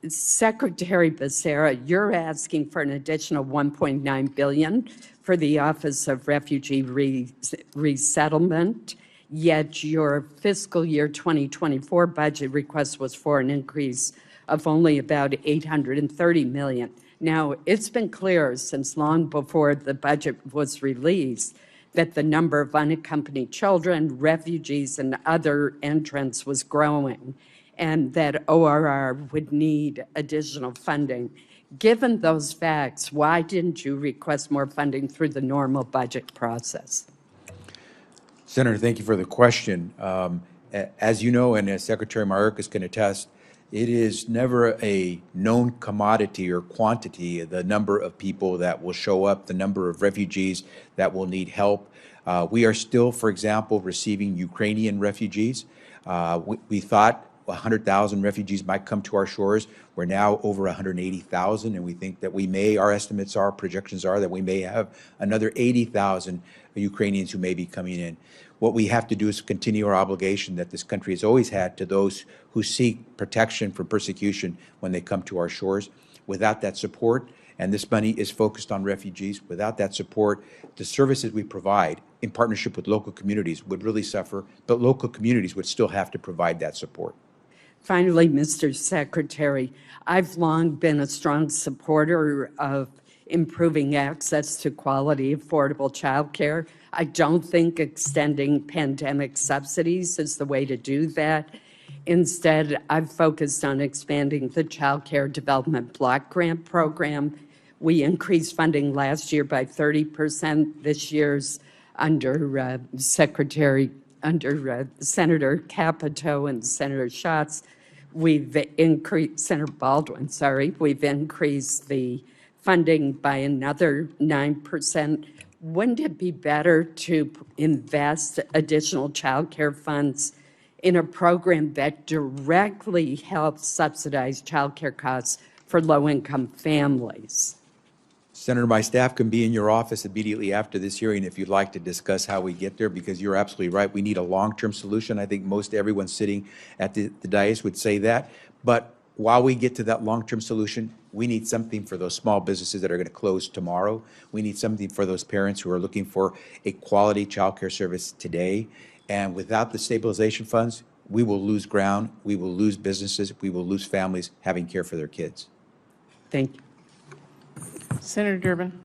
Secretary Becerra, you're asking for an additional $1.9 billion for the Office of Refugee Resettlement, yet your fiscal year 2024 budget request was for an increase of only about $830 million. Now, it's been clear since long before the budget was released that the number of unaccompanied children, refugees, and other entrants was growing, and that ORR would need additional funding. Given those facts, why didn't you request more funding through the normal budget process? Senator, thank you for the question. As you know, and as Secretary Mayorkas can attest, it is never a known commodity or quantity, the number of people that will show up, the number of refugees that will need help. We are still, for example, receiving Ukrainian refugees. We thought 100,000 refugees might come to our shores. We're now over 180,000, and we think that we may, our estimates are, projections are, that we may have another 80,000 Ukrainians who may be coming in. What we have to do is continue our obligation that this country has always had to those who seek protection from persecution when they come to our shores. Without that support, and this money is focused on refugees, without that support, the services we provide in partnership with local communities would really suffer, but local communities would still have to provide that support. Finally, Mr. Secretary, I've long been a strong supporter of improving access to quality, affordable child care. I don't think extending pandemic subsidies is the way to do that. Instead, I've focused on expanding the Child Care Development Block Grant Program. We increased funding last year by 30%. This year's under Senator Capito and Senator Schatz, we've increased, Senator Baldwin, sorry, we've increased the funding by another 9%. Wouldn't it be better to invest additional child care funds in a program that directly helps subsidize child care costs for low-income families? Senator, my staff can be in your office immediately after this hearing if you'd like to discuss how we get there, because you're absolutely right. We need a long-term solution. I think most everyone sitting at the dais would say that. But while we get to that long-term solution, we need something for those small businesses that are going to close tomorrow. We need something for those parents who are looking for a quality child care service today. And without the stabilization funds, we will lose ground, we will lose businesses, we will lose families having care for their kids. Thank you. Senator Durbin.